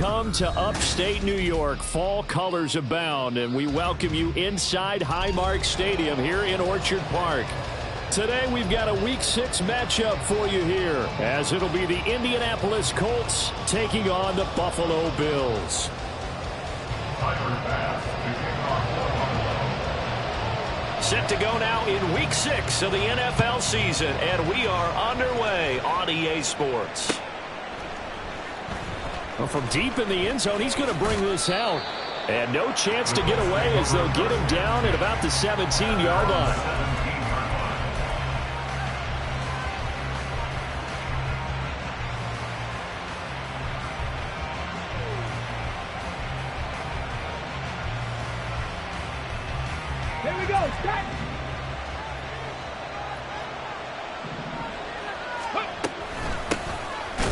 come to upstate New York. Fall colors abound, and we welcome you inside Highmark Stadium here in Orchard Park. Today we've got a Week 6 matchup for you here, as it'll be the Indianapolis Colts taking on the Buffalo Bills. Set to go now in Week 6 of the NFL season, and we are underway on EA Sports. Well, from deep in the end zone, he's going to bring this out. And no chance to get away as they'll get him down at about the 17-yard line. Here we go, start.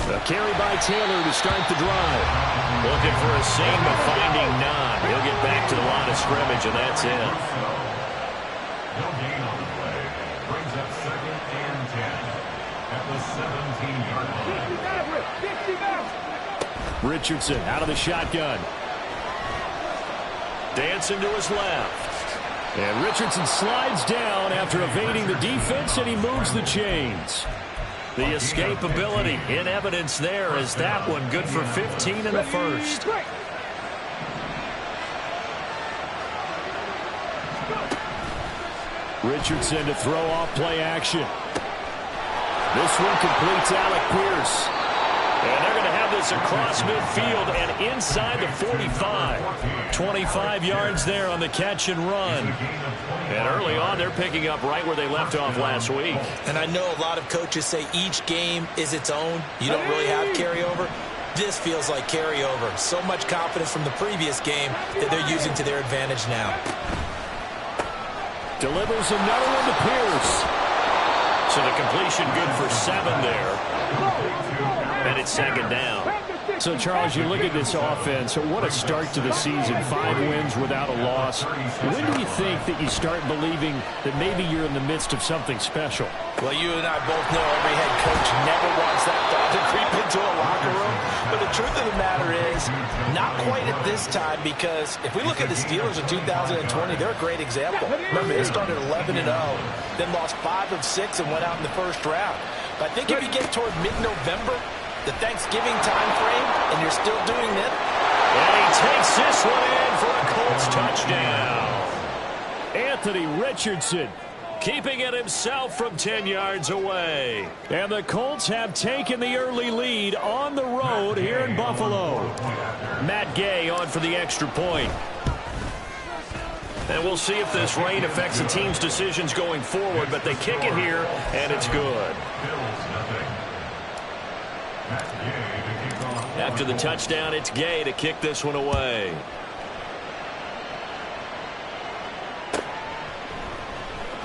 A carry by Taylor to start the drive. Looking for a seam, but finding none. He'll get back to the line of scrimmage, and that's it. No gain on the play. Brings up 2nd and 10 at the 17-yard line. Richardson out of the shotgun. Dancing to his left. And Richardson slides down after evading the defense, and he moves the chains. The escapability in evidence there as that one good for 15 in the first. Richardson to throw off play action. This one completes Alec Pierce. And they're going to have this across midfield and inside the 45. 25 yards there on the catch and run. And early on, they're picking up right where they left off last week. And I know a lot of coaches say each game is its own. You don't really have carryover. This feels like carryover. So much confidence from the previous game that they're using to their advantage now. Delivers another one to Pierce. So the completion good for 7 there. And it's 2nd down. So, Charles, you look at this offense, what a start to the season. 5 wins without a loss. When do you think that you start believing that maybe you're in the midst of something special? Well, you and I both know every head coach never wants that thought to creep into a locker room. But the truth of the matter is, not quite at this time, because if we look at the Steelers in 2020, they're a great example. Remember, they started 11-0, then lost 5 of 6 and went out in the first round. But I think if you get toward mid-November, the Thanksgiving time frame, and you're still doing it. And he takes this one in for a Colts touchdown. Anthony Richardson keeping it himself from 10 yards away. And the Colts have taken the early lead on the road here in Buffalo. Matt Gay on for the extra point. And we'll see if this rain affects the team's decisions going forward, but they kick it here, and it's good. After the touchdown, it's Gay to kick this one away.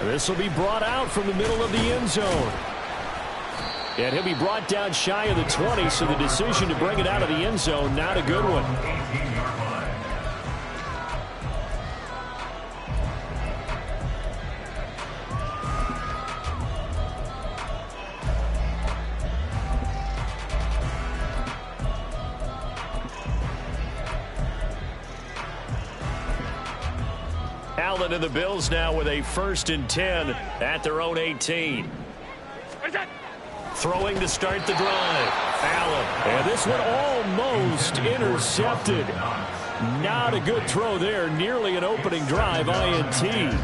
This will be brought out from the middle of the end zone. And he'll be brought down shy of the 20, so the decision to bring it out of the end zone, not a good one. Allen and the Bills now with a 1st and 10 at their own 18. Throwing to start the drive. Allen. And this one almost intercepted. Not a good throw there. Nearly an opening drive INT.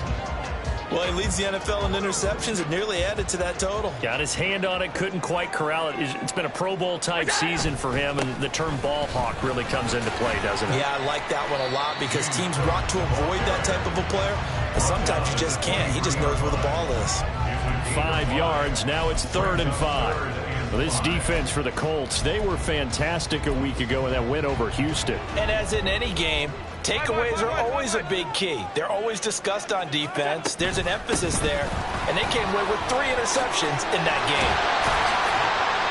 Well, he leads the NFL in interceptions and nearly added to that total. Got his hand on it, couldn't quite corral it. It's been a Pro Bowl-type season for him, and the term ball hawk really comes into play, doesn't it? Yeah, I like that one a lot because teams want to avoid that type of a player, but sometimes you just can't. He just knows where the ball is. 5 yards. Now it's 3rd and 5. Well, this defense for the Colts, they were fantastic a week ago in that win over Houston. And as in any game, takeaways are always a big key. They're always discussed on defense. There's an emphasis there, and they came away with 3 interceptions in that game.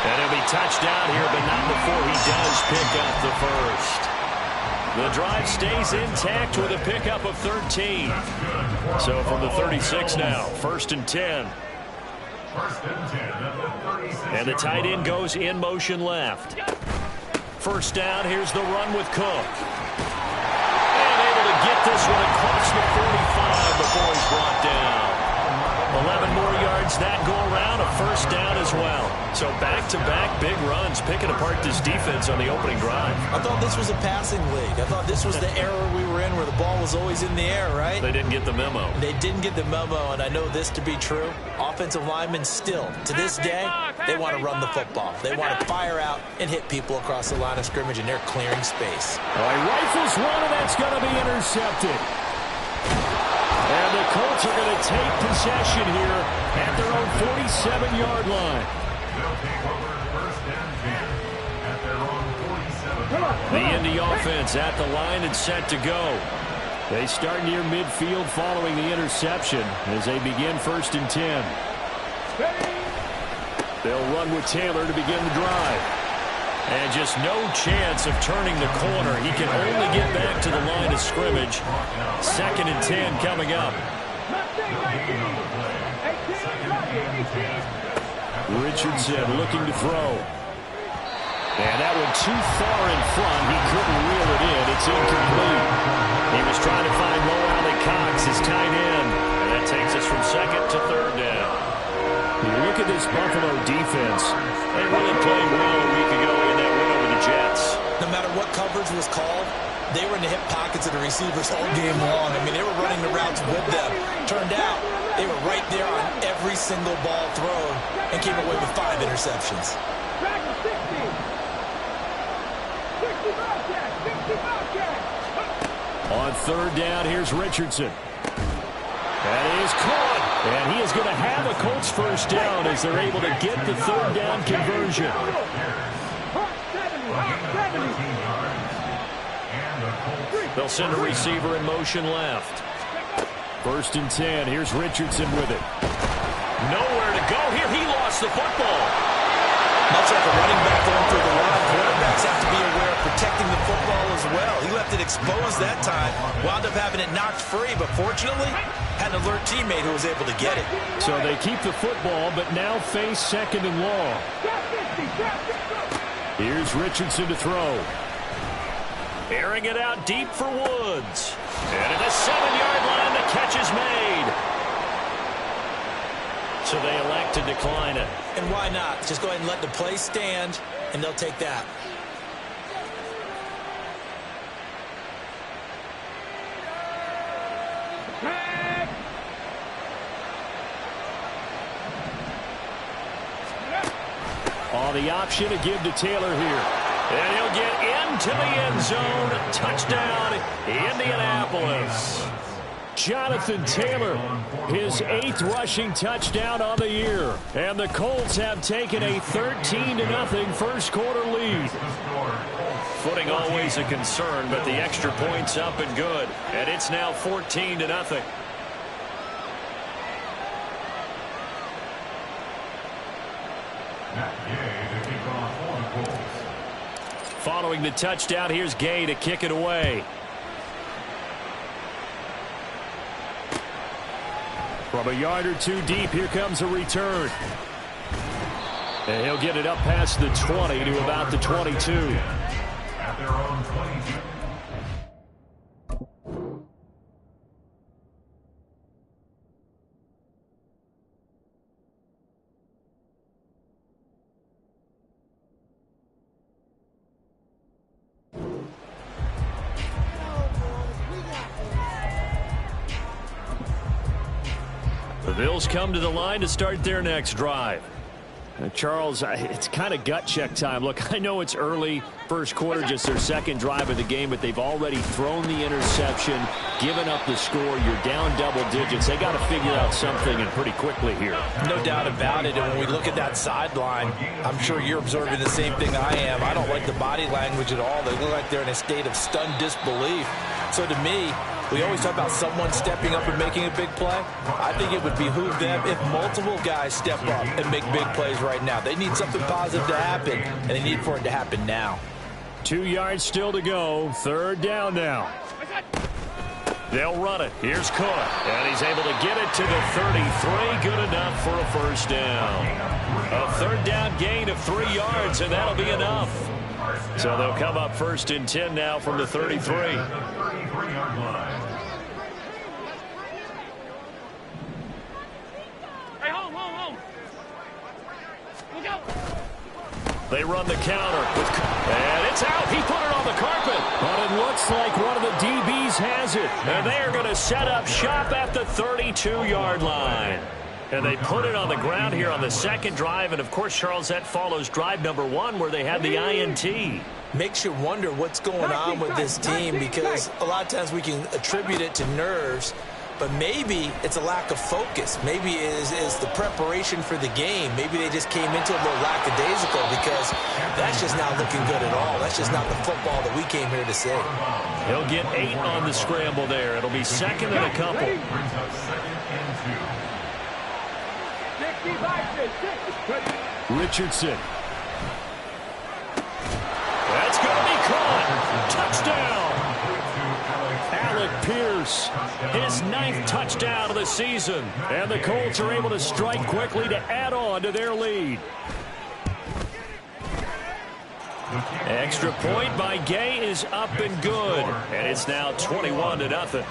And he'll be touchdown here, but not before he does pick up the first. The drive stays intact with a pickup of 13. So from the 36 now, 1st and 10. And the tight end goes in motion left. first down. Here's the run with Cook. And able to get this one across the 45 before he's brought down. 11 more yards that go around, a first down as well. So back-to-back big runs, picking apart this defense on the opening drive. I thought this was a passing league. I thought this was the era we were in where the ball was always in the air, right? They didn't get the memo. They didn't get the memo, and I know this to be true. Offensive linemen still, to this day, they want to run the football. They want to fire out and hit people across the line of scrimmage, and they're clearing space. All right, rifles one, and that's going to be intercepted. And the Colts are going to take possession here at their own 47-yard line. They'll take over first and 10 at their own 47. The Indy offense at the line and set to go. They start near midfield following the interception as they begin first and 10. They'll run with Taylor to begin the drive. And just no chance of turning the corner. He can only get back to the line of scrimmage. Second and 10 coming up. Richardson looking to throw. And that one too far in front. He couldn't reel it in. It's incomplete. He was trying to find Mo Alley-Cox, his tight end. And that takes us from second to third down. You look at this Buffalo defense. They really played well a week ago in that win over the Jets. No matter what coverage was called, they were in the hip pockets of the receivers all game long. I mean, they were running the routes with them. Turned out, they were right there on every single ball thrown and came away with 5 interceptions. On third down, here's Richardson. That is caught. And he is going to have a Colts first down as they're able to get the third down conversion. They'll send a receiver in motion left. First and 10. Here's Richardson with it. Nowhere to go here. He lost the football. Much like a running back going through the line, quarterbacks have to be aware of protecting the football as well. He left it exposed that time, wound up having it knocked free, but fortunately, had an alert teammate who was able to get it. So they keep the football, but now face second and long. Here's Richardson to throw. Airing it out deep for Woods. And at the 7-yard line, the catch is made. So they elect to decline it. And why not? Just go ahead and let the play stand, and they'll take that. On the option to give to Taylor here. And he'll get into the end zone. Touchdown, Indianapolis. Jonathan Taylor, his 8th rushing touchdown on the year. And the Colts have taken a 13-0 first quarter lead. Footing always a concern, but the extra point's up and good. And it's now 14-0. Following the touchdown, here's Gay to kick it away. From a yard or two deep, here comes a return. And he'll get it up past the 20 to about the 22. At their own 22. The Bills come to the line to start their next drive. Charles, it's kind of gut check time. Look, I know it's early, first quarter, just their second drive of the game, but they've already thrown the interception, given up the score. You're down double digits. They got to figure out something, and pretty quickly here. No doubt about it. And when we look at that sideline, I'm sure you're observing the same thing I am. I don't like the body language at all. They look like they're in a state of stunned disbelief. So to me, we always talk about someone stepping up and making a big play. I think it would behoove them if multiple guys step up and make big plays right now. They need something positive to happen, and they need for it to happen now. 2 yards still to go. Third down now. They'll run it. Here's Cook. And he's able to get it to the 33. Good enough for a first down. A third down gain of 3 yards, and that'll be enough. So they'll come up 1st and 10 now from the 33. They run the counter, and it's out. He put it on the carpet. But it looks like one of the DBs has it. And they are going to set up shop at the 32-yard line. And they put it on the ground here on the second drive. And, of course, Charles, that follows drive number 1 where they had the INT. Makes you wonder what's going on with this team, because a lot of times we can attribute it to nerves. But maybe it's a lack of focus. Maybe it is the preparation for the game. Maybe they just came into it a little lackadaisical, because that's just not looking good at all. That's just not the football that we came here to see. He'll get 8 on the scramble there. It'll be 2nd and a couple. Richardson. That's going to be caught. Touchdown. Alec Pierce, his 9th touchdown of the season. And the Colts are able to strike quickly to add on to their lead. Extra point by Gay is up and good. And it's now 21-0.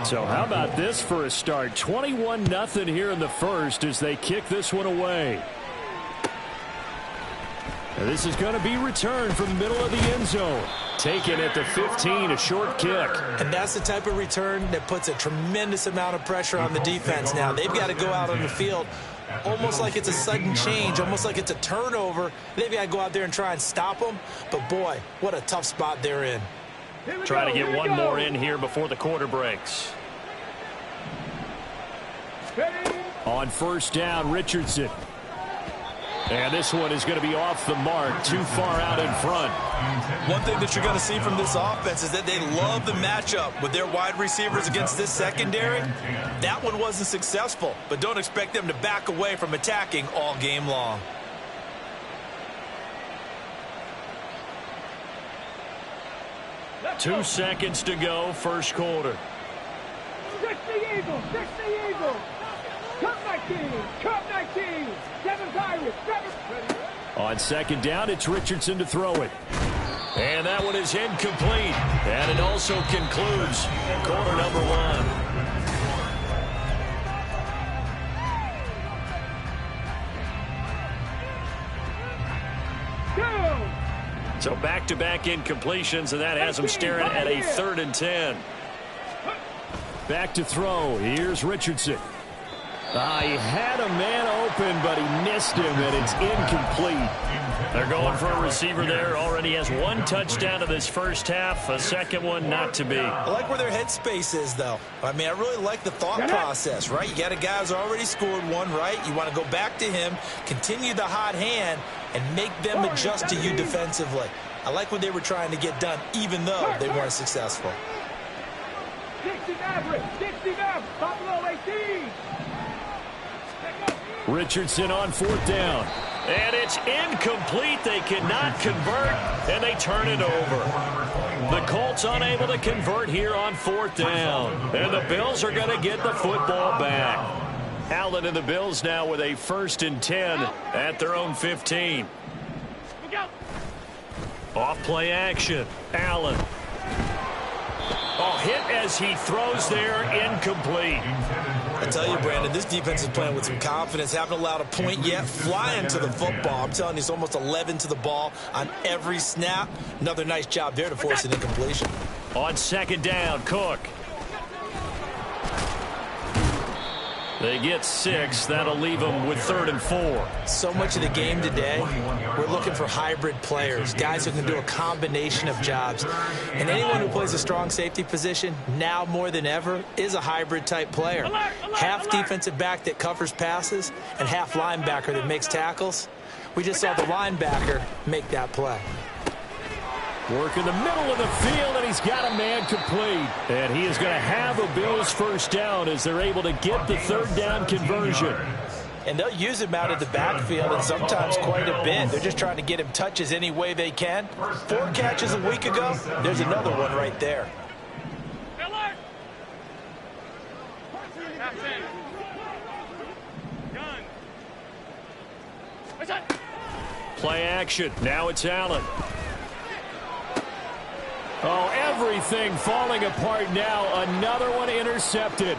So how about this for a start? 21-0 here in the first as they kick this one away. And this is going to be returned from the middle of the end zone. Taken at the 15, a short kick. And that's the type of return that puts a tremendous amount of pressure on the defense now. They've got to go out on the field almost like it's a sudden change, almost like it's a turnover. They've got to go out there and try and stop them. But, boy, what a tough spot they're in. Try to get one more in here before the quarter breaks. On 1st down, Richardson. And this one is going to be off the mark, too far out in front. One thing that you're going to see from this offense is that they love the matchup with their wide receivers against this secondary. That one wasn't successful, but don't expect them to back away from attacking all game long. Two seconds to go, first quarter. 60 Eagles, 60 Eagles. Cup 19, Cup 19. 7 Pirates, 7. On 2nd down, it's Richardson to throw it. And that one is incomplete. And it also concludes quarter number 1. So back-to-back incompletions, and that has them staring at a 3rd and 10. Back to throw. Here's Richardson. He had a man open, but he missed him, and it's incomplete. They're going for a receiver there. Already has 1 touchdown in this first half. A second one not to be. I like where their headspace is, though. I mean, I really like the thought process, right? You got a guy who's already scored 1, right? You want to go back to him, continue the hot hand, and make them adjust to you defensively. I like what they were trying to get done, even though they weren't successful. 60 Maverick, 60 Maverick, Buffalo 18. Richardson on 4th down. And it's incomplete. They cannot convert, and they turn it over. The Colts unable to convert here on 4th down. And the Bills are going to get the football back. Allen and the Bills now with a 1st and 10 at their own 15. Off play action. Allen. Hit as he throws there, incomplete. I tell you, Brandon, this defense is playing with some confidence. Haven't allowed a point yet. Flying to the football. I'm telling you, it's almost 11 to the ball on every snap. Another nice job there to force an incompletion. On 2nd down, Cook. They get 6. That'll leave them with 3rd and 4. So much of the game today, we're looking for hybrid players, guys who can do a combination of jobs. And anyone who plays a strong safety position, now more than ever, is a hybrid-type player. Half defensive back that covers passes and half linebacker that makes tackles. We just saw the linebacker make that play. Work in the middle of the field, and he's got a man complete. And he is going to have a Bills 1st down as they're able to get the 3rd down conversion. And they'll use him out of the backfield, and sometimes quite a bit. They're just trying to get him touches any way they can. 4 catches a week ago. There's another one right there. Play action. Now it's Allen. Oh, everything falling apart now. Another one intercepted.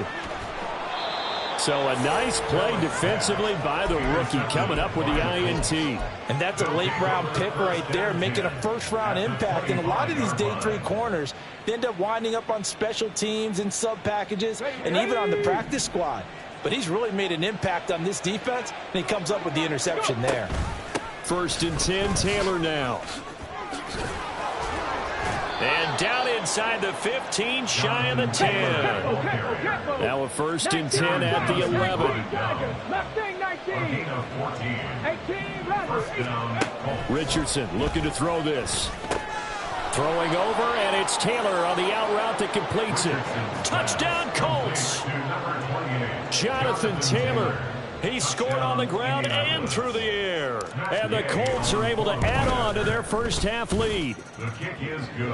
So a nice play defensively by the rookie, coming up with the INT. And that's a late-round pick right there, making a first-round impact. And a lot of these day 3 corners, they end up winding up on special teams and sub-packages and even on the practice squad. But he's really made an impact on this defense, and he comes up with the interception there. 1st and 10, Taylor now. And down inside the 15, shy of the 10. Now a 1st and 10 at the 11. Mustang 19. 18, Richardson looking to throw this. Throwing over, and it's Taylor on the out route that completes it. Touchdown, Colts. Jonathan Taylor. He scored on the ground and through the air. And the Colts are able to add on to their first half lead.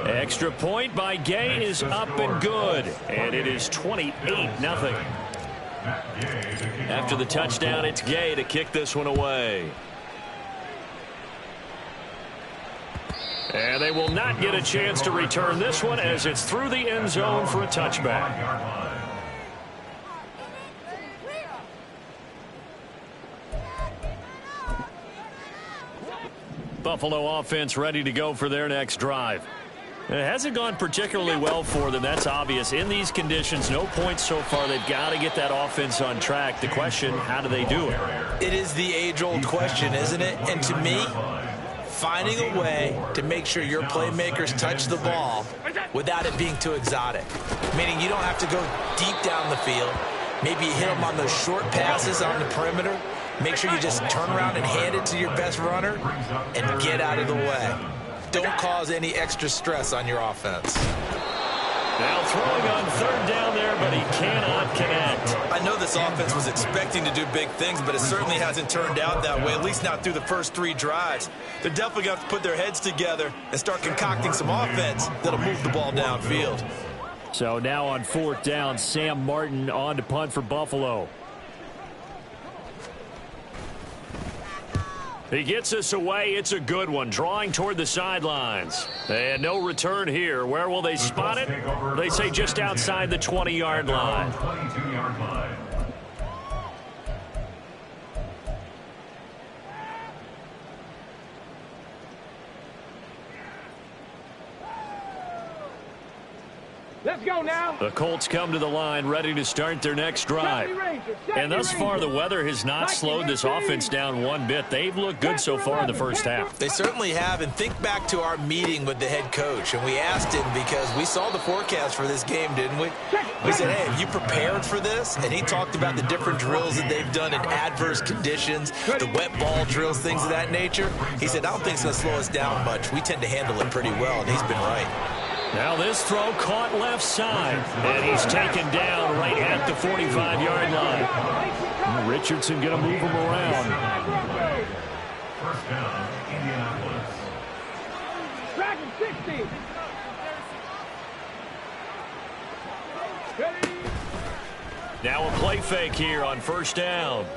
Extra point by Gay is up and good. And it is 28-0. After the touchdown, it's Gay to kick this one away. And they will not get a chance to return this one as it's through the end zone for a touchback. Buffalo offense ready to go for their next drive. It hasn't gone particularly well for them. That's obvious. In these conditions, no points so far. They've got to get that offense on track. The question, how do they do it? It is the age-old question, isn't it? And to me, finding a way to make sure your playmakers touch the ball without it being too exotic. Meaning you don't have to go deep down the field. Maybe you hit them on those short passes on the perimeter. Make sure you just turn around and hand it to your best runner and get out of the way. Don't cause any extra stress on your offense. Now throwing on 3rd down there, but he cannot connect. I know this offense was expecting to do big things, but it certainly hasn't turned out that way, at least not through the first 3 drives. They're definitely going to have to put their heads together and start concocting some offense that'll move the ball downfield. So now on 4th down, Sam Martin on to punt for Buffalo. He gets us away. It's a good one. Drawing toward the sidelines. And no return here. Where will they spot it? They say just outside the 20-yard line. 22-yard line. Let's go now. The Colts come to the line ready to start their next drive. And thus far, the weather has not slowed this offense down one bit. They've looked good so far in the first half. They certainly have, and think back to our meeting with the head coach, and we asked him because we saw the forecast for this game, didn't we? We said, hey, have you prepared for this? And he talked about the different drills that they've done in adverse conditions, the wet ball drills, things of that nature. He said, I don't think it's going to slow us down much. We tend to handle it pretty well, and he's been right. Now this throw caught left side, and he's taken down right at the 45-yard line. Richardson going to move him around. First down, Indianapolis. Dragon 60. Now a play fake here on 1st down.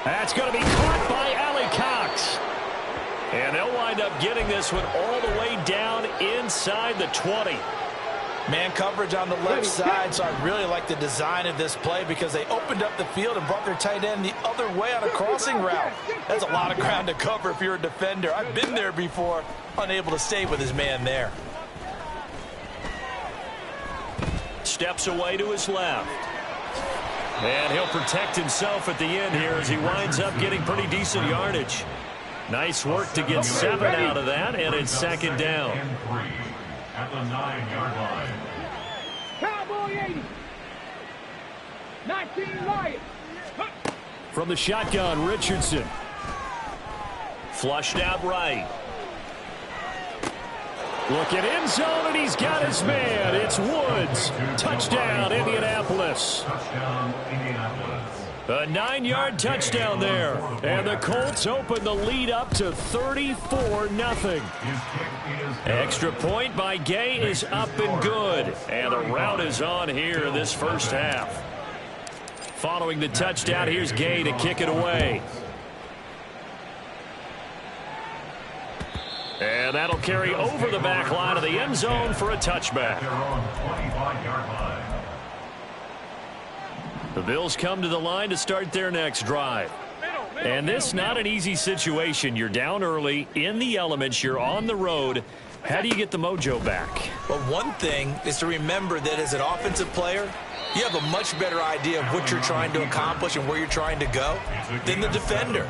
That's going to be caught by Ali Cox. And they'll wind up getting this one all the way down inside the 20. Man coverage on the left side, so I really like the design of this play because they opened up the field and brought their tight end the other way on a crossing route. That's a lot of ground to cover if you're a defender. I've been there before, unable to stay with his man there. Steps away to his left. And he'll protect himself at the end here as he winds up getting pretty decent yardage. Nice work to get 7 out of that, and it's 2nd down. And 3 at the 9-yard line. Cowboy 80. 19 Lions. From the shotgun, Richardson. Flushed out right. Looking end zone, and he's got his man. It's Woods. Touchdown, Indianapolis. Touchdown, Indianapolis. A 9-yard touchdown there. And the Colts open the lead up to 34-0. His kick is good. Extra point by Gay is up and good. And the route is on here in this first half. Following the touchdown, here's Gay to kick it away. And that'll carry over the back line of the end zone for a touchback. They're on the 25-yard line. The Bills come to the line to start their next drive. And this not an easy situation. You're down early, in the elements, you're on the road. How do you get the mojo back? Well, one thing is to remember that as an offensive player, you have a much better idea of what you're trying to accomplish and where you're trying to go than the defender.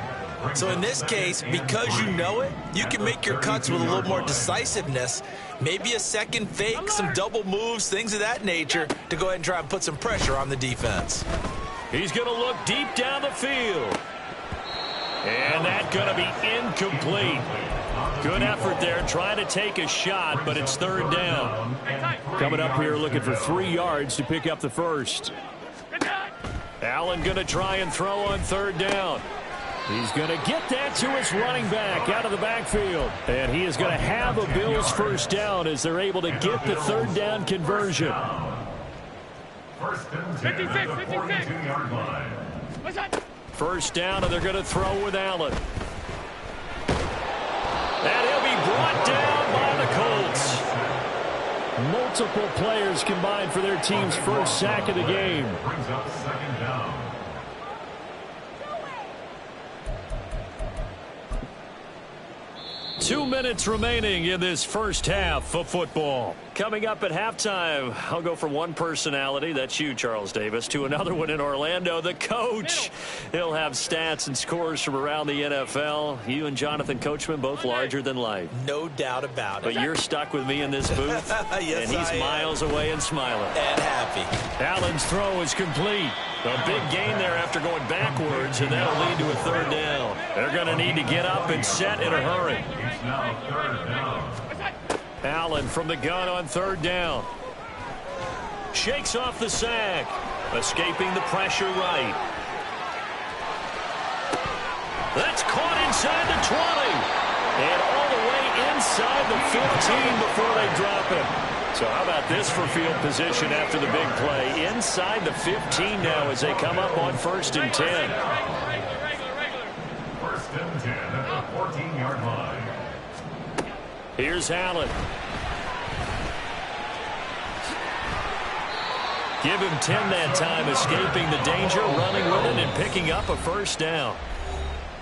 So in this case, because you know it, you can make your cuts with a little more decisiveness, maybe a second fake, some double moves, things of that nature, to go ahead and try and put some pressure on the defense. He's going to look deep down the field. And that's going to be incomplete. Good effort there, trying to take a shot, but it's third down. Coming up here looking for 3 yards to pick up the first. Allen going to try and throw on third down. He's going to get that to his running back out of the backfield. And he is going to have a Bills first down as they're able to get the third down conversion. First and 10 at the 42-yard line. First down, and they're going to throw with Allen. And he'll be brought down by the Colts. Multiple players combined for their team's first sack of the game. Brings up second down. 2 minutes remaining in this first half of football. Coming up at halftime, I'll go from one personality, that's you, Charles Davis, to another one in Orlando, the coach. He'll have stats and scores from around the NFL. You and Jonathan Coachman, both larger than life. No doubt about it. But you're stuck with me in this booth, Yes, and he's miles away and smiling. And happy. Allen's throw is complete. A big gain there after going backwards, and that'll lead to a third down. They're going to need to get up and set in a hurry. It's now third down. Allen from the gun on third down. Shakes off the sack. Escaping the pressure right. That's caught inside the 20. And all the way inside the 15 before they drop him. So how about this for field position after the big play? Inside the 15 now as they come up on first and 10. First and 10 at the 14-yard line. Here's Allen. Give him 10 that time, escaping the danger, running with it, and picking up a first down.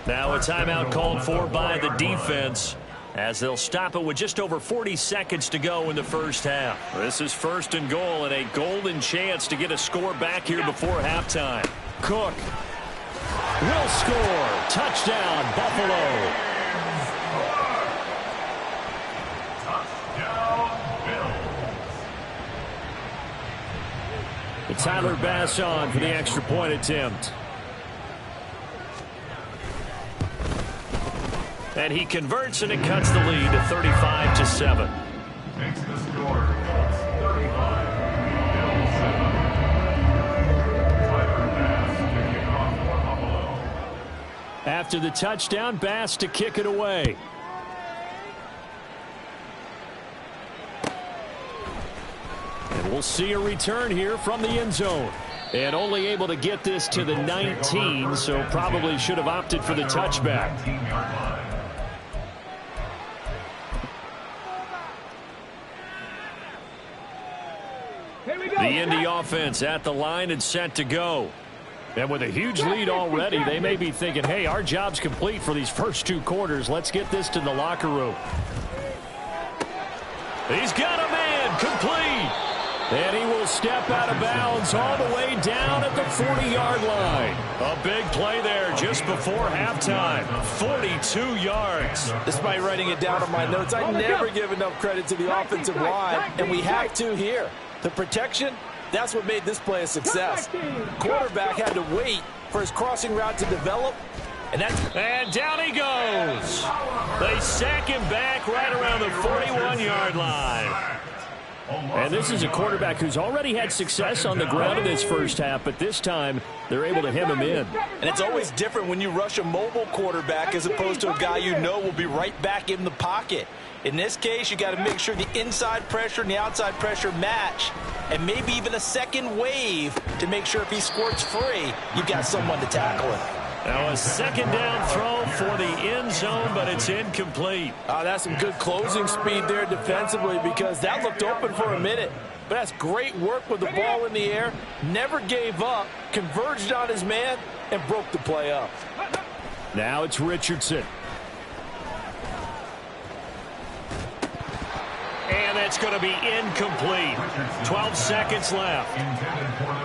Now a timeout called for by the defense as they'll stop it with just over 40 seconds to go in the first half. This is first and goal and a golden chance to get a score back here before halftime. Cook will score. Touchdown, Buffalo. Tyler Bass on for the extra point attempt. And he converts, and it cuts the lead to 35-7. Makes the score 35-7. Tyler Bass to kick off for Buffalo. After the touchdown, Bass to kick it away. And we'll see a return here from the end zone. And only able to get this to the 19, so probably should have opted for the touchback. The Indy offense at the line and set to go. And with a huge lead already, they may be thinking, hey, our job's complete for these first 2 quarters. Let's get this to the locker room. He's got a man complete. And he will step out of bounds all the way down at the 40-yard line. A big play there just before halftime. 42 yards. Despite writing it down on my notes, I never give enough credit to the offensive line, and we have to here. The protection, that's what made this play a success. Quarterback had to wait for his crossing route to develop, and down he goes. They sack him back right around the 41-yard line. And this is a quarterback who's already had success on the ground in this first half, but this time they're able to hem him in. And it's always different when you rush a mobile quarterback as opposed to a guy you know will be right back in the pocket. In this case, you got to make sure the inside pressure and the outside pressure match, and maybe even a second wave to make sure if he squirts free, you've got someone to tackle him. Now a second down throw for the end zone, but it's incomplete. That's some good closing speed there defensively because that looked open for a minute. But that's great work with the ball in the air. Never gave up, converged on his man, and broke the play up. Now it's Richardson. And that's going to be incomplete. 12 seconds left.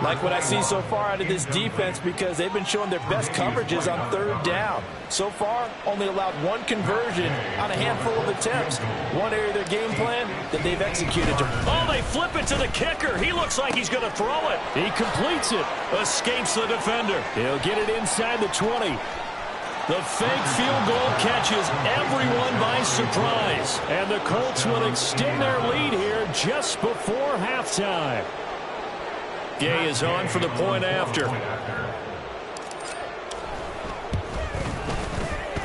Like what I see so far out of this defense because they've been showing their best coverages on third down. So far, only allowed one conversion on a handful of attempts. One area of their game plan that they've executed. Oh, they flip it to the kicker. He looks like he's going to throw it. He completes it. Escapes the defender. He'll get it inside the 20. The fake field goal catches everyone by surprise. And the Colts will extend their lead here just before halftime. Gay is on for the point after.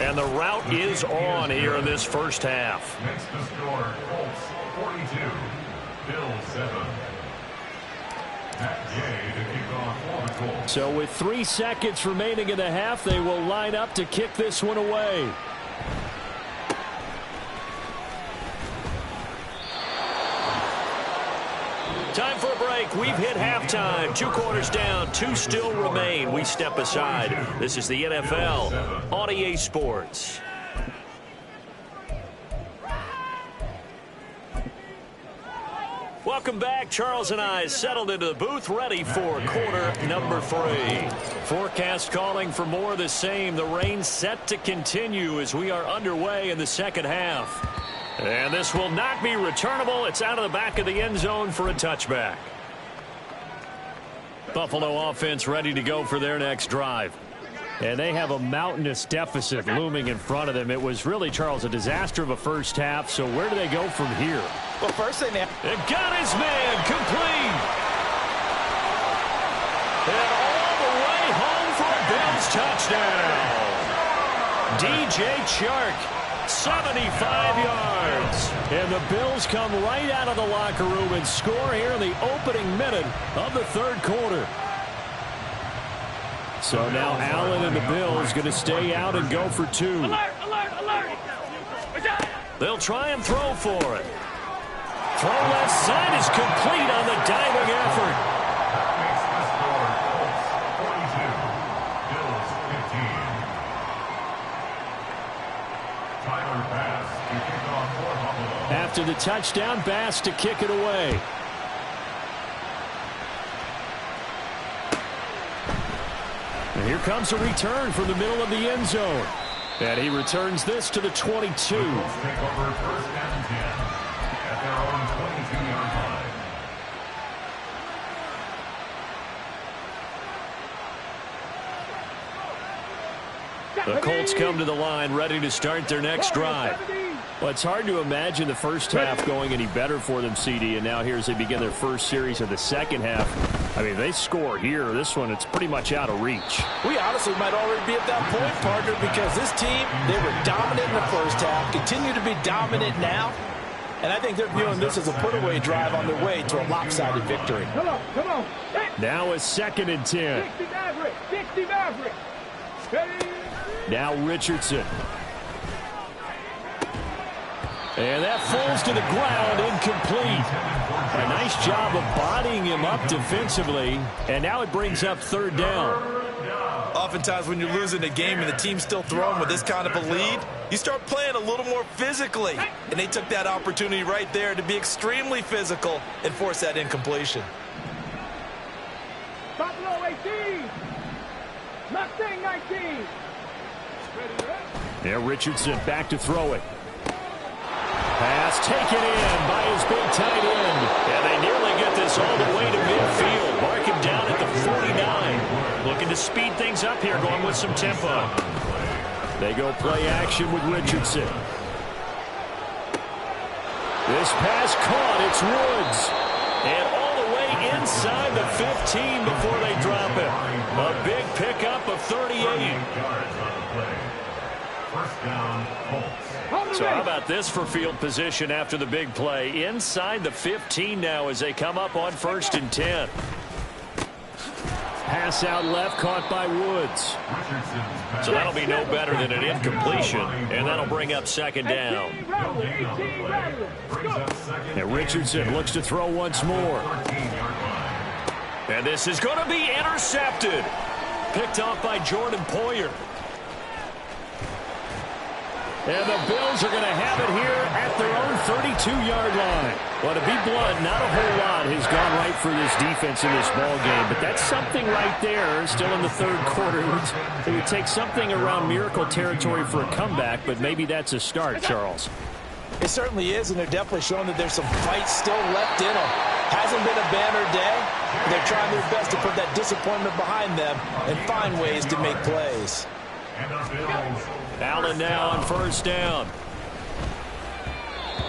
And the route is on here in this first half. Next to score, Colts 42, Bills 7. Matt Gay to kick off for the Colts. So with 3 seconds remaining in the half, they will line up to kick this one away. Time for a break. We've hit halftime. 2 quarters down, 2 still remain. We step aside. This is the NFL on EA Sports. Welcome back. Charles and I settled into the booth, ready for quarter number 3. Forecast calling for more of the same. The rain set to continue as we are underway in the second half. And this will not be returnable. It's out of the back of the end zone for a touchback. Buffalo offense ready to go for their next drive. And they have a mountainous deficit looming in front of them. It was really, Charles, a disaster of a first half. So where do they go from here? Well, first they got his man complete. And all the way home for a Bills touchdown. DJ Chark, 75 yards. And the Bills come right out of the locker room and score here in the opening minute of the third quarter. So now Allen and the Bills going to stay out and go for 2. Alert, alert, alert. They'll try and throw for it. Throw left side is complete on the diving effort. Makes the score, Colts 42, Bills 15. Tyler Bass to kick off for Buffalo. After the touchdown, Bass to kick it away. And here comes a return from the middle of the end zone. And he returns this to the 22. Colts take over first and 10 at their own 22-yard line. The Colts come to the line ready to start their next drive. Well, it's hard to imagine the first half going any better for them, CD, and now here as they begin their first series of the second half. I mean, they score here. This one, it's pretty much out of reach. We honestly might already be at that point, partner, because this team, they were dominant in the first half, continue to be dominant now, and I think they're viewing this as a put-away drive on their way to a lopsided victory. Come on, come on. Hey. Now a 2nd and 10. 60 Maverick, 60 Maverick. Ready? Now Richardson. And that falls to the ground, incomplete. A nice job of bodying him up defensively. And now it brings up third down. Oftentimes when you're losing a game and the team's still throwing with this kind of a lead, you start playing a little more physically. And they took that opportunity right there to be extremely physical and force that incompletion. Buffalo 18. Mustang 19. There, Richardson back to throw it. Pass taken in by his big tight end. And they nearly get this all the way to midfield. Mark him down at the 49. Looking to speed things up here, going with some tempo. They go play action with Richardson. This pass caught. It's Woods. And all the way inside the 15 before they drop it. A big pickup of 38. First down, Colts. So how about this for field position after the big play? Inside the 15 now as they come up on 1st and 10. Pass out left, caught by Woods. Richardson's So that'll be no better than an incompletion, and that'll bring up second down. And Richardson looks to throw once more. And this is going to be intercepted. Picked off by Jordan Poyer. And the Bills are going to have it here at their own 32-yard line. Well, to be blunt, not a whole lot has gone right for this defense in this ball game, but that's something right there. Still in the third quarter. It would take something around miracle territory for a comeback, but maybe that's a start, Charles. It certainly is, and they're definitely showing that there's some fight still left in them. Hasn't been a banner day. They're trying their best to put that disappointment behind them and find ways to make plays. Allen now on first down.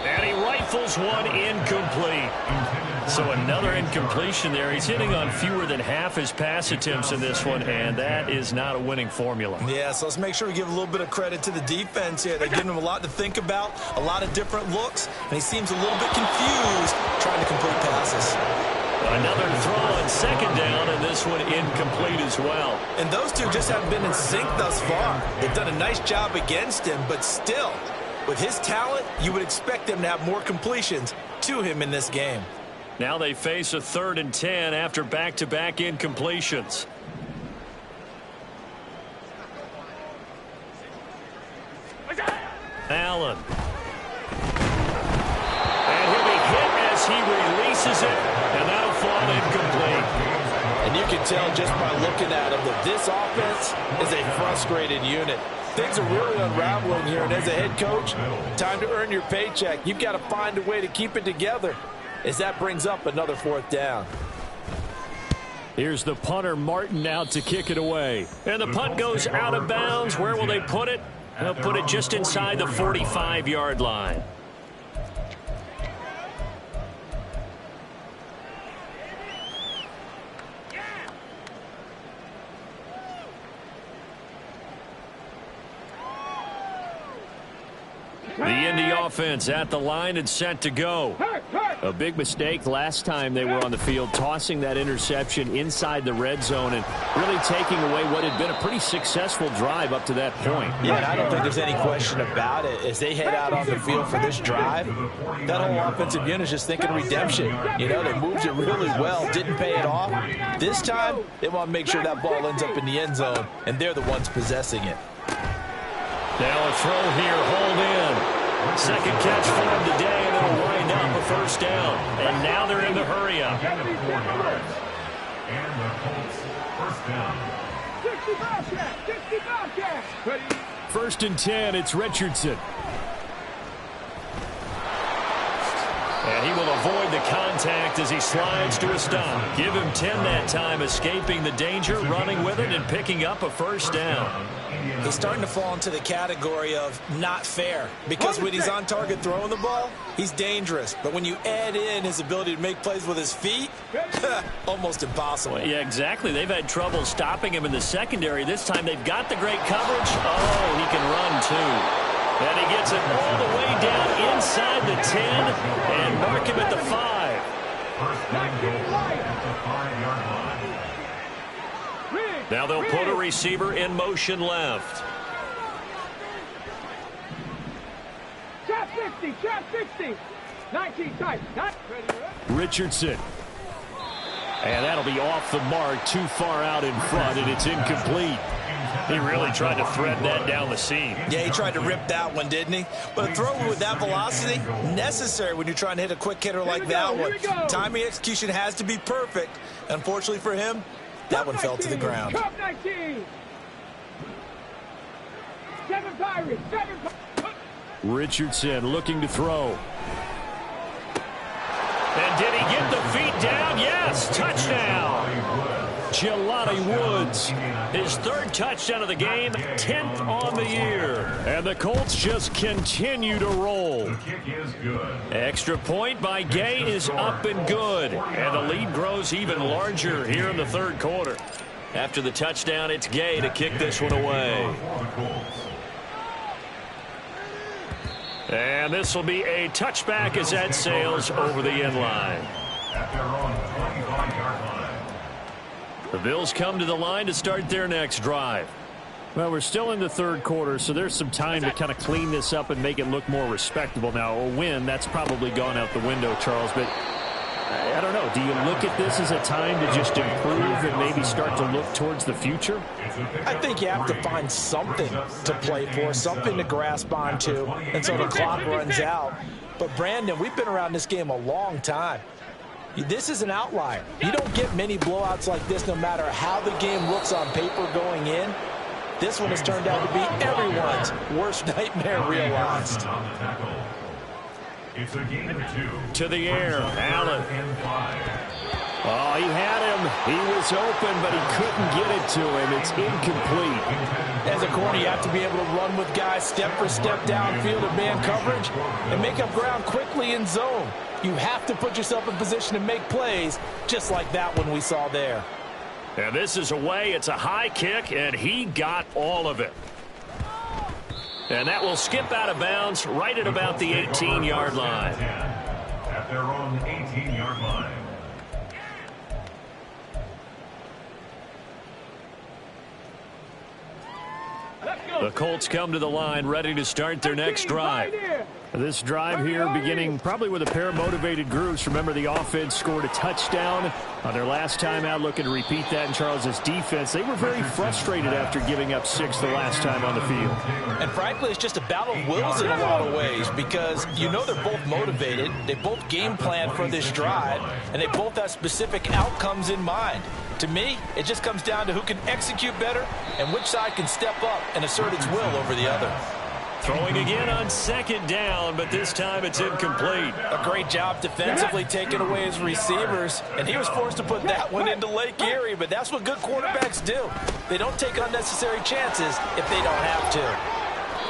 And he rifles one incomplete. So another incompletion there. He's hitting on fewer than half his pass attempts in this one, and that is not a winning formula. Yeah, so let's make sure we give a little bit of credit to the defense here. They're giving him a lot to think about, a lot of different looks, and he seems a little bit confused trying to complete passes. Another throw on second down, and this one incomplete as well. And those two just haven't been in sync thus far. They've done a nice job against him, but still, with his talent, you would expect them to have more completions to him in this game. Now they face a 3rd and 10 after back-to-back incompletions. Allen. And he'll be hit as he releases it, and that'll fall incomplete. And you can tell just by looking at him that this offense is a frustrated unit. Things are really unraveling here, and as a head coach, time to earn your paycheck. You've got to find a way to keep it together as that brings up another 4th down. Here's the punter, Martin, out to kick it away. And the punt goes out of bounds. Where will they put it? They'll put it just inside the 45-yard line. The Indy offense at the line and set to go. A big mistake last time they were on the field, tossing that interception inside the red zone and really taking away what had been a pretty successful drive up to that point. Yeah, and I don't think there's any question about it. As they head out on the field for this drive, that whole offensive unit is just thinking redemption. You know, they moved it really well, didn't pay it off. This time, they want to make sure that ball ends up in the end zone, and they're the ones possessing it. Now a throw here, hold in. Second catch for him today, and it'll wind up a first down. And now they're in the hurry-up. And the Colts, first down. 60 Bobcats. 1st and 10, it's Richardson. And he will avoid the contact as he slides to a stop. Give him 10 that time, escaping the danger, running with it, and picking up a first down. He's starting to fall into the category of not fair, because when he's on target throwing the ball, he's dangerous. But when you add in his ability to make plays with his feet, almost impossible. Well, yeah, exactly. They've had trouble stopping him in the secondary. This time they've got the great coverage. Oh, he can run too. And he gets it all the way down inside the 10 and mark him at the 5. First down goal at the 5-yard line. Now they'll put a receiver in motion left. Trap 60. 19 tight. Not ready. Richardson. And that'll be off the mark, too far out in front, and it's incomplete. He really tried to thread that down the seam. Yeah, he tried to rip that one, didn't he? But a throw with that velocity, necessary when you're trying to hit a quick hitter like that one. Timing execution has to be perfect. Unfortunately for him, that one fell to the ground. Cup 19. 7 Pirates. Richardson looking to throw. And did he get the feet down? Yes, touchdown. Jelani Woods, his 3rd touchdown of the game, 10th on the year. And the Colts just continue to roll. The kick is good. Extra point by Gay is up and good. And the lead grows even larger here in the 3rd quarter. After the touchdown, it's Gay to kick this one away. And this will be a touchback as that sails over the end line. At their own 25-yard line. The Bills come to the line to start their next drive. Well, we're still in the third quarter, so there's some time to kind of clean this up and make it look more respectable. Now, a win, that's probably gone out the window, Charles, but I don't know. Do you look at this as a time to just improve and maybe start to look towards the future? I think you have to find something to play for, something to grasp onto until the clock runs out. But, Brandon, we've been around this game a long time. This is an outlier. You don't get many blowouts like this no matter how the game looks on paper going in. This one has turned out to be everyone's worst nightmare realized. It's a game of 2. To the air, Allen. Oh, he had him. He was open, but he couldn't get it to him. It's incomplete. As a corner, you have to be able to run with guys step for step downfield in man coverage and make up ground quickly in zone. You have to put yourself in position to make plays just like that one we saw there. And this is away. It's a high kick, and he got all of it. And that will skip out of bounds right at about the 18-yard line. At their own 18-yard line. The Colts come to the line ready to start their next drive. This drive here beginning probably with a pair of motivated groups. Remember, the offense scored a touchdown on their last time out, looking to repeat that in Charles's defense. They were very frustrated after giving up 6 the last time on the field. And frankly, it's just a battle of wills in a lot of ways because you know they're both motivated. They both game plan for this drive, and they both have specific outcomes in mind. To me, it just comes down to who can execute better and which side can step up and assert its will over the other. Throwing again on second down, but this time it's incomplete. A great job defensively taking away his receivers, and he was forced to put that one into Lake Erie, but that's what good quarterbacks do. They don't take unnecessary chances if they don't have to.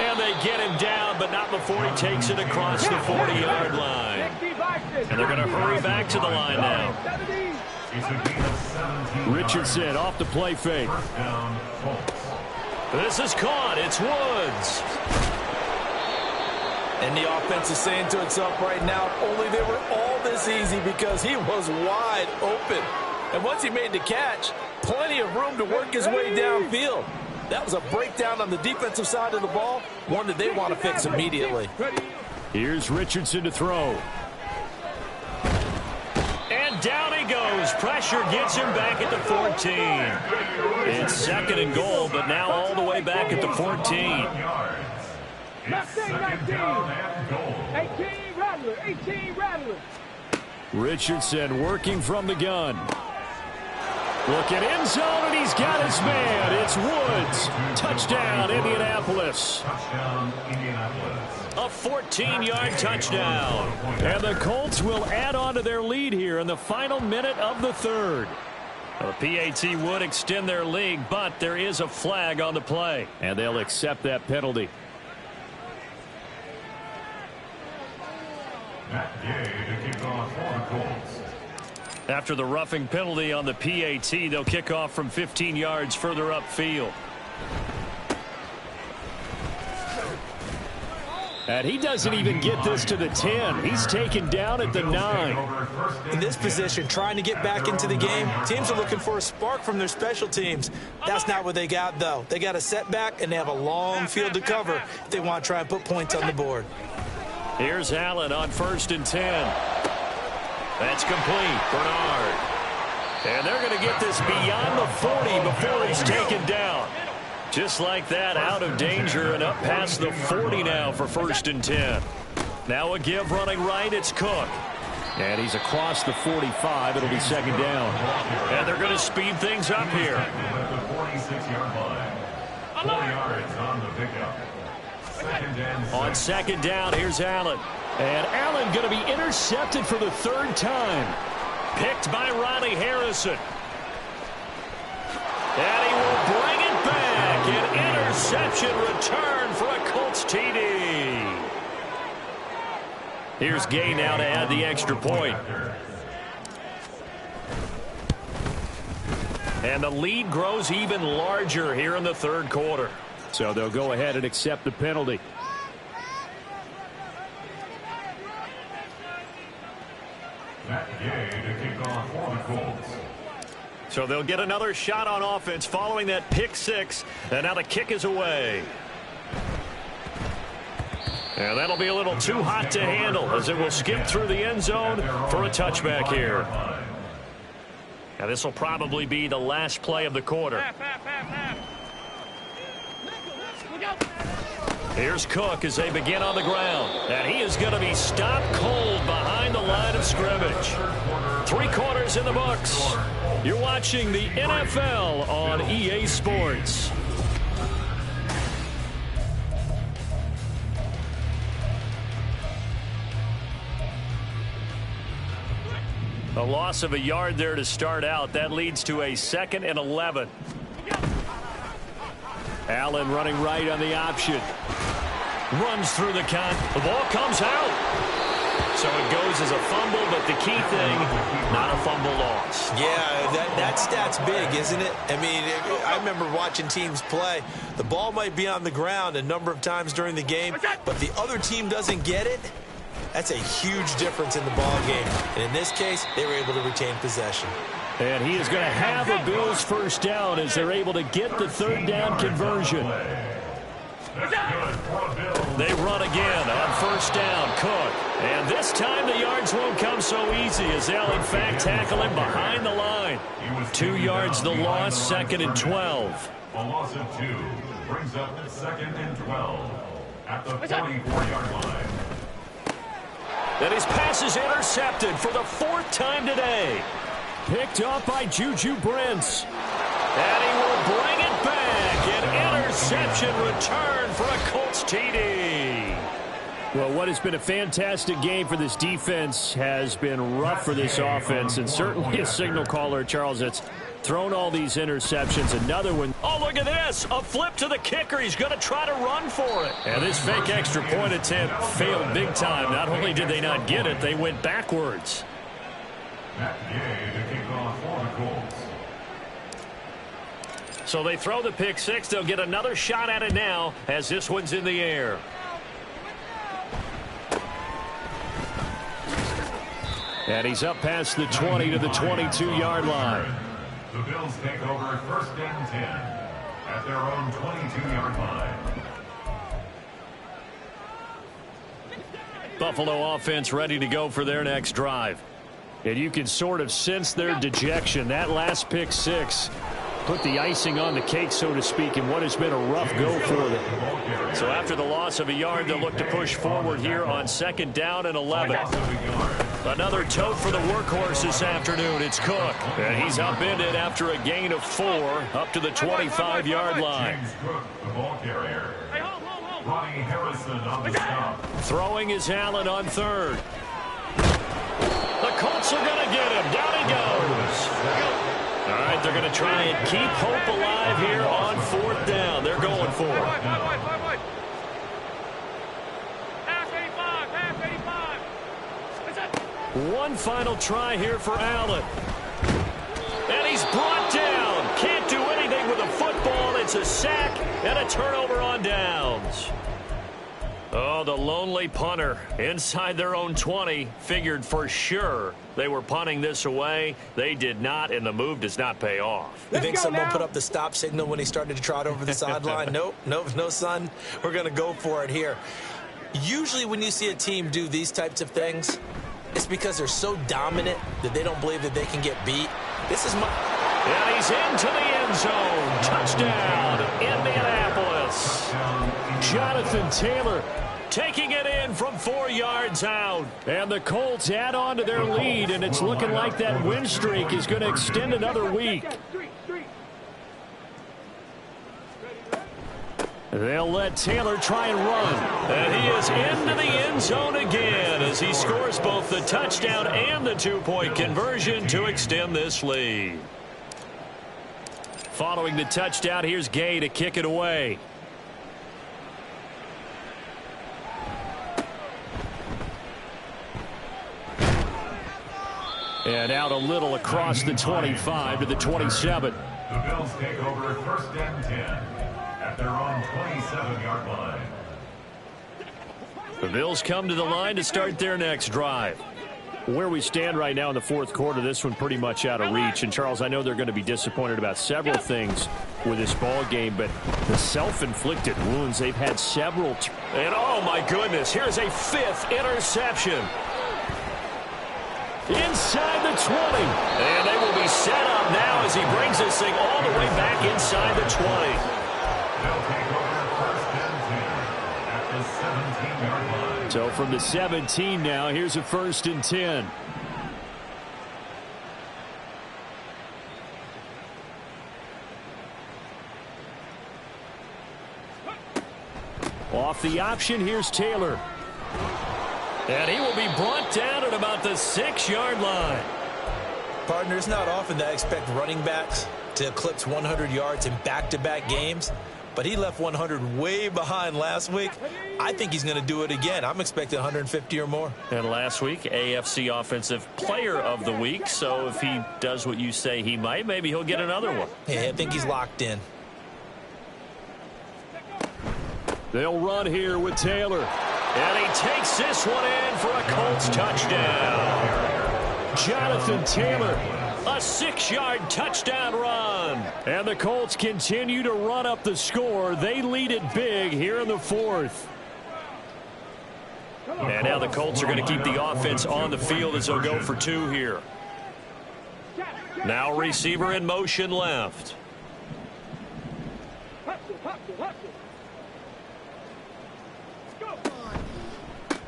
And they get him down, but not before he takes it across the 40-yard line. And they're going to hurry back to the line now. Richardson off the play fake. This is caught. It's Woods. And the offense is saying to itself right now, only they were all this easy because he was wide open. And once he made the catch, plenty of room to work his way downfield. That was a breakdown on the defensive side of the ball, one that they want to fix immediately. Here's Richardson to throw. And down he goes. Pressure gets him back at the 14. It's second and goal, but now all the way back at the 14. 18 Rattler, 18 Rattler. Richardson working from the gun. Looking end zone, and he's got his man. It's Woods. Touchdown, Indianapolis. A 14-yard touchdown. And the Colts will add on to their lead here in the final minute of the third. The PAT would extend their lead, but there is a flag on the play, and they'll accept that penalty. Matt Gay to kick off for the Colts. After the roughing penalty on the PAT, they'll kick off from 15 yards further upfield. And he doesn't even get this to the 10. He's taken down at the 9. In this position, trying to get back into the game, teams are looking for a spark from their special teams. That's not what they got, though. They got a setback, and they have a long field to cover if they want to try and put points on the board. Here's Allen on 1st and 10. That's complete. Bernard. And they're going to get this beyond the 40 before he's taken down. Just like that, out of danger and up past the 40 now for 1st and 10. Now a give running right. It's Cook. And he's across the 45. It'll be second down. And they're going to speed things up here. The 46-yard line. 4 yards on the pickup. On second down, here's Allen. And Allen going to be intercepted for the 3rd time. Picked by Riley Harrison. And he will bring it back. An interception return for a Colts TD. Here's Gay now to add the extra point. And the lead grows even larger here in the 3rd quarter. So they'll go ahead and accept the penalty. Matt Gay to kick off for the Colts. So they'll get another shot on offense following that pick six. And now the kick is away. And that'll be a little too hot to handle as it will skip through the end zone for a touchback here. Now this will probably be the last play of the quarter. Here's Cook as they begin on the ground. And he is going to be stopped cold behind the line of scrimmage. 3 quarters in the books. You're watching the NFL on EA Sports. A loss of a yard there to start out. That leads to a 2nd and 11. Allen running right on the option. Runs through the count. The ball comes out. So it goes as a fumble, but the key thing, not a fumble loss. Yeah, that stat's big, isn't it? I mean, I remember watching teams play. The ball might be on the ground a number of times during the game, but the other team doesn't get it. That's a huge difference in the ball game. And in this case, they were able to retain possession. And he is going to have a Bills first down as they're able to get the 3rd down conversion. They run again on 1st down, Cook. And this time the yards won't come so easy as they'll in fact tackle him behind the line. 2 yards the loss, 2nd and 12. A loss of 2 brings up 2nd and 12 at the 44-yard line. And his pass is intercepted for the 4th time today. Picked up by Juju Brents. And he will bring it back. An interception return for a Colts TD. Well, what has been a fantastic game for this defense has been rough for this offense. And certainly a signal caller, Charles, that's thrown all these interceptions. Another one. Oh, look at this. A flip to the kicker. He's going to try to run for it. And this fake extra point attempt failed big time. Not only did they not get it, they went backwards. Matt Gay to kick off for the Colts. So they throw the pick six. They'll get another shot at it now as this one's in the air. And he's up past the 20 to the 22-yard line. The Bills take over 1st and 10 at their own 22-yard line. Buffalo offense ready to go for their next drive. And you can sort of sense their dejection. That last pick six put the icing on the cake, so to speak, in what has been a rough go for them. So after the loss of a yard, they'll look to push forward here on 2nd down and 11. Another tote for the workhorse this afternoon. It's Cook. And he's upended after a gain of 4 up to the 25-yard line. James Cook, the ball carrier. Ronnie Harrison on the stop. Throwing is Allen on 3rd. The Colts are going to get him. Down he goes. All right, they're going to try and keep hope alive here on 4th down. They're going for it. One final try here for Allen. And he's brought down. Can't do anything with a football. It's a sack and a turnover on downs. Oh, the lonely punter inside their own 20 figured for sure they were punting this away. They did not, and the move does not pay off. You think someone put up the stop signal when he started to trot over the sideline? Nope, no, son. We're going to go for it here. Usually when you see a team do these types of things, it's because they're so dominant that they don't believe that they can get beat. This is my... And he's into the end zone. Touchdown, Indianapolis. Jonathan Taylor taking it in from 4 yards out. And the Colts add on to their lead, and it's looking like that win streak is going to extend another week. They'll let Taylor try and run. And he is into the end zone again as he scores both the touchdown and the 2-point conversion to extend this lead. Following the touchdown, here's Gay to kick it away. And out a little across the 25 to the 27. The Bills take over 1st and 10 at their own 27-yard line. The Bills come to the line to start their next drive. Where we stand right now in the fourth quarter, this one pretty much out of reach. And, Charles, I know they're going to be disappointed about several things with this ball game, but the self-inflicted wounds, they've had several. And, oh, my goodness, here's a fifth interception. Inside the 20. And they will be set up now as he brings this thing all the way back inside the 20. They'll take over first and 10 at the 17-yard line. So from the 17 now, here's a 1st and 10. Off the option, here's Taylor. And he will be brought down at about the 6-yard line. Partner, it's not often that I expect running backs to eclipse 100 yards in back-to-back games, but he left 100 way behind last week. I think he's going to do it again. I'm expecting 150 or more. And last week, AFC Offensive Player of the Week. So if he does what you say he might, maybe he'll get another one. Yeah, I think he's locked in. They'll run here with Taylor. And he takes this one in for a Colts touchdown. Jonathan Taylor. A 6-yard touchdown run. And the Colts continue to run up the score. They lead it big here in the fourth. And now the Colts are going to keep the offense on the field as they'll go for 2 here. Now receiver in motion left.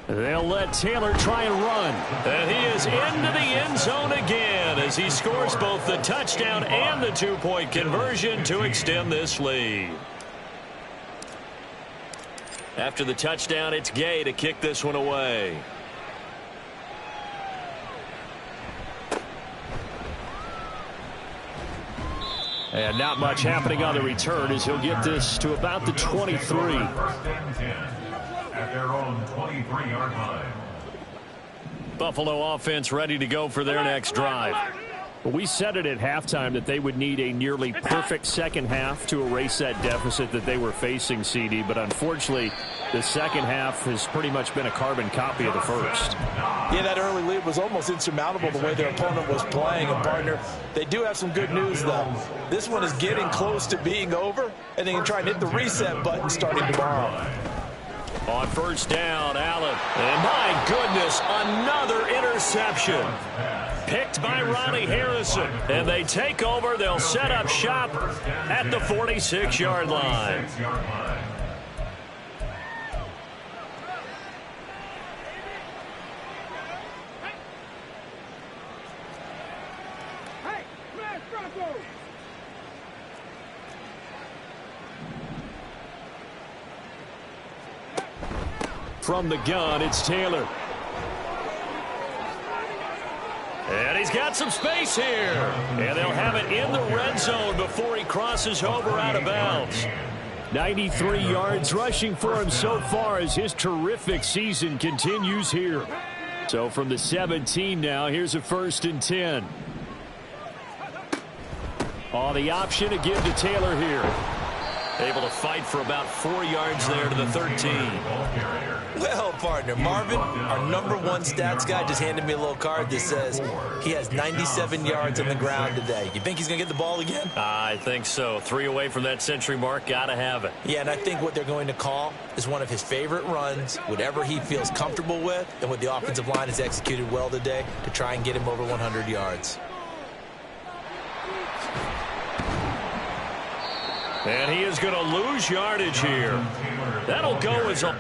They'll let Taylor try and run. And he is into the end zone again as he scores both the touchdown and the 2-point conversion to extend this lead. After the touchdown, it's Gay to kick this one away. And not much happening on the return as he'll get this to about the 23. First and 10 at their own 23-yard line. Buffalo offense ready to go for their next drive. We said it at halftime that they would need a nearly perfect second half to erase that deficit that they were facing, CD. But unfortunately, the second half has pretty much been a carbon copy of the first. Yeah, that early lead was almost insurmountable the way their opponent was playing. And, partner, they do have some good news, though. This one is getting close to being over, and they can try and hit the reset button starting tomorrow. On first down, Allen. And my goodness, another interception. Picked by Ronnie Harrison. And they take over. They'll set up shop at the 46-yard line. From the gun, it's Taylor. And he's got some space here. And they'll have it in the red zone before he crosses over out of bounds. 93 yards rushing for him so far as his terrific season continues here. So from the 17 now, here's a 1st and 10. On the option to give to Taylor here. Able to fight for about 4 yards there to the 13. Well, partner, Marvin, our #1 stats guy, just handed me a little card that says he has 97 yards on the ground today. You think he's going to get the ball again? I think so. 3 away from that century mark. Got to have it. Yeah, and I think what they're going to call is one of his favorite runs, whatever he feels comfortable with, and what the offensive line has executed well today to try and get him over 100 yards. And he is going to lose yardage here. That'll go as a...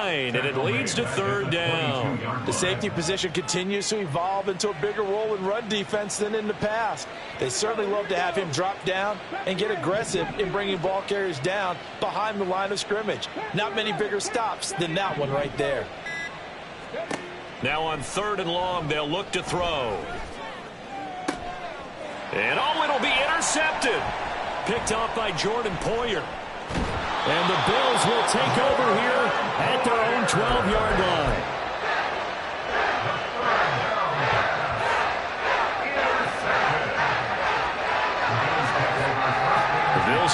And it leads to 3rd down. The safety position continues to evolve into a bigger role in run defense than in the past. They certainly love to have him drop down and get aggressive in bringing ball carriers down behind the line of scrimmage. Not many bigger stops than that one right there. Now on 3rd and long, they'll look to throw. And oh, it'll be intercepted. Picked off by Jordan Poyer. And the Bills will take over here at their own 12-yard line.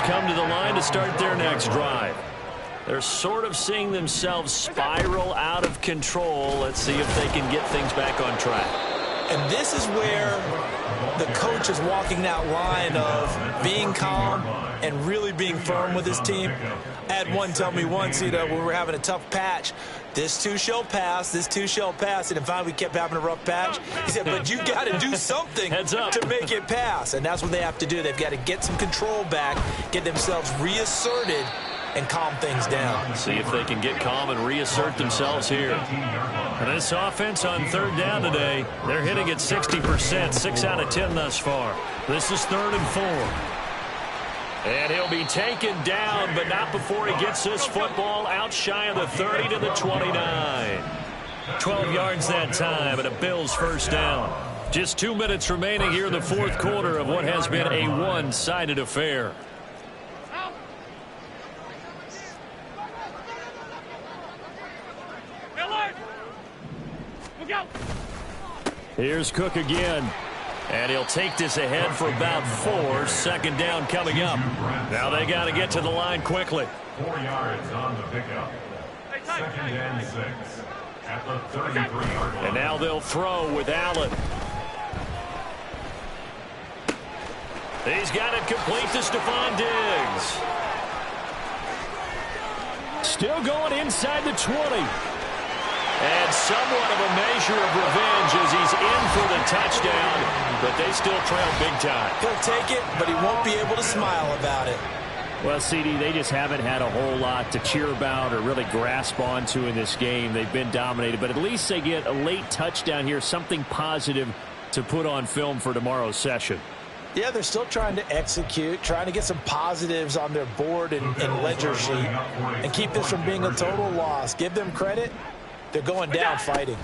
come to the line to start their next drive. They're sort of seeing themselves spiral out of control. Let's see if they can get things back on track. And this is where the coach is walking that line of being calm and really being firm with his team. I had one tell me once, when we were having a tough patch, this too shall pass, this too shall pass. And finally we kept having a rough patch. He said, but you got to do something to make it pass. And that's what they have to do. They've got to get some control back, get themselves reasserted, and calm things down. See if they can get calm and reassert themselves here. And this offense on third down today, they're hitting at 60%, 6 out of 10 thus far. This is 3rd and 4. And he'll be taken down, but not before he gets this football out shy of the 30 to the 29. 12 yards that time, and a Bills first down. Just 2 minutes remaining here in the fourth quarter of what has been a one-sided affair. Here's Cook again. And he'll take this ahead for about 4. Second down coming up. Now they got to get to the line quickly. 4 yards on the pickup. 2nd and 6 at the 33-yard line. And now they'll throw with Allen. He's got it complete to Stephon Diggs. Still going inside the 20. And somewhat of a measure of revenge as he's in for the touchdown, but they still trail big time. He'll take it, but he won't be able to smile about it. Well, CD, they just haven't had a whole lot to cheer about or really grasp onto in this game. They've been dominated, but at least they get a late touchdown here, something positive to put on film for tomorrow's session. Yeah, they're still trying to execute, trying to get some positives on their board and ledger sheet and keep this from being a total loss. Give them credit. They're going down fighting.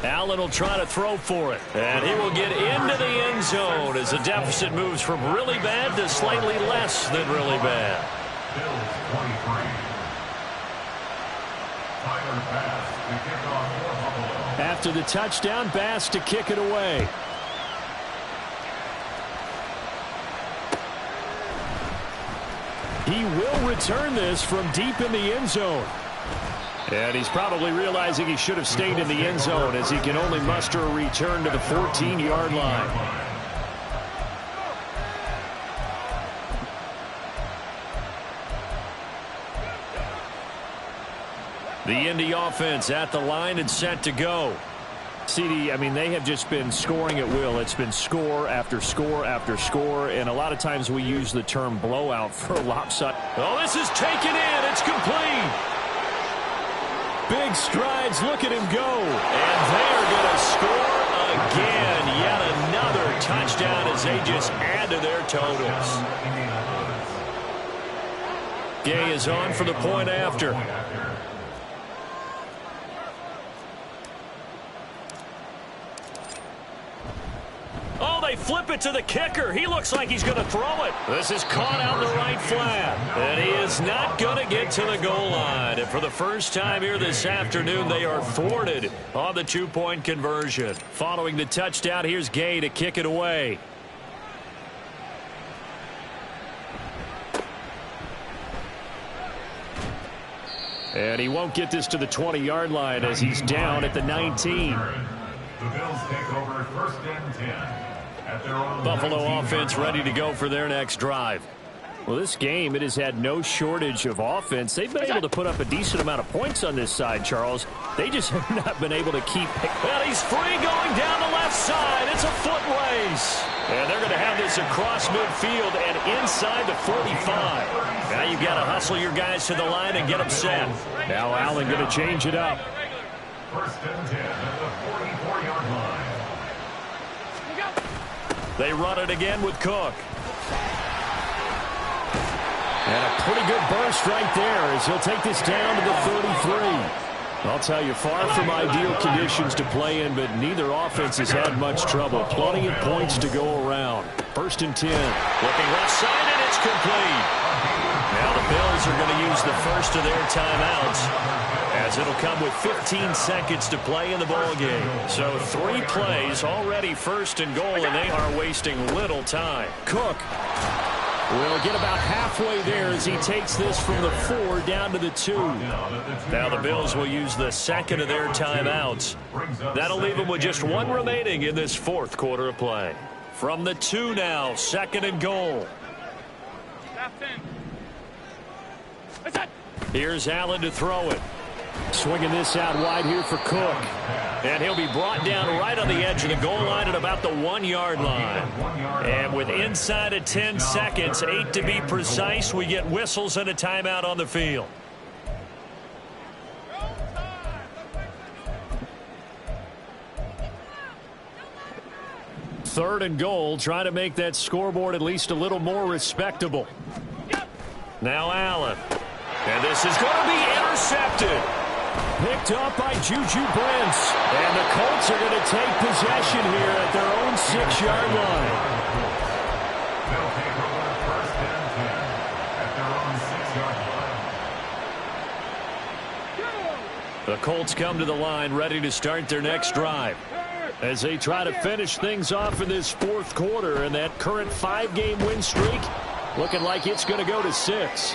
Allen will try to throw for it. And he will get into the end zone as the deficit moves from really bad to slightly less than really bad. Bills 23. Tyler Bass to kick off for Buffalo. After the touchdown, Bass to kick it away. He will return this from deep in the end zone. And he's probably realizing he should have stayed in the end zone as he can only muster a return to the 14-yard line. The Indy offense at the line and set to go. CD, I mean, they have just been scoring at will. It's been score after score after score, and a lot of times we use the term blowout for a lopsided. Oh, this is taken in. It's complete. Big strides. Look at him go. And they are going to score again. Yet another touchdown as they just add to their totals. Gay is on for the point after. Oh, they flip it to the kicker. He looks like he's going to throw it. This is caught out in the right flat. And he is not going to get to the goal line. And for the first time here this afternoon, they are thwarted on the two-point conversion. Following the touchdown, here's Gay to kick it away. And he won't get this to the 20-yard line as he's down at the 19. The Bills take over 1st and 10. Buffalo offense ready to go for their next drive. Well, this game, it has had no shortage of offense. They've been able to put up a decent amount of points on this side, Charles. They just have not been able to keep. Well, he's free going down the left side. It's a foot race. And they're going to have this across midfield and inside the 45. Now you've got to hustle your guys to the line and get them set. Now Allen going to change it up. 1st and 10 at the 44-yard line. They run it again with Cook. And a pretty good burst right there as he'll take this down to the 33. I'll tell you, far from ideal conditions to play in, but neither offense has had much trouble. Plenty of points to go around. 1st and 10. Looking left side, and it's complete. Now the Bills are going to use the first of their timeouts, as it'll come with 15 seconds to play in the ballgame. So 3 plays already 1st and goal, and they are wasting little time. Cook. We'll get about halfway there as he takes this from the 4 down to the 2. Now the Bills will use the second of their timeouts. That'll leave them with just 1 remaining in this 4th quarter of play. From the 2 now, 2nd and goal. Here's Allen to throw it. Swinging this out wide here for Cook. And he'll be brought down right on the edge of the goal line at about the 1-yard line. And with inside of 10 seconds, 8 to be precise, we get whistles and a timeout on the field. Third and goal, trying to make that scoreboard at least a little more respectable. Now Allen. And this is going to be intercepted. Picked up by Juju Brents. And the Colts are going to take possession here at their own 6-yard line. They'll take over 1st and 10 at their own 6-yard line. The Colts come to the line ready to start their next drive as they try to finish things off in this 4th quarter, and that current 5-game win streak looking like it's going to go to 6.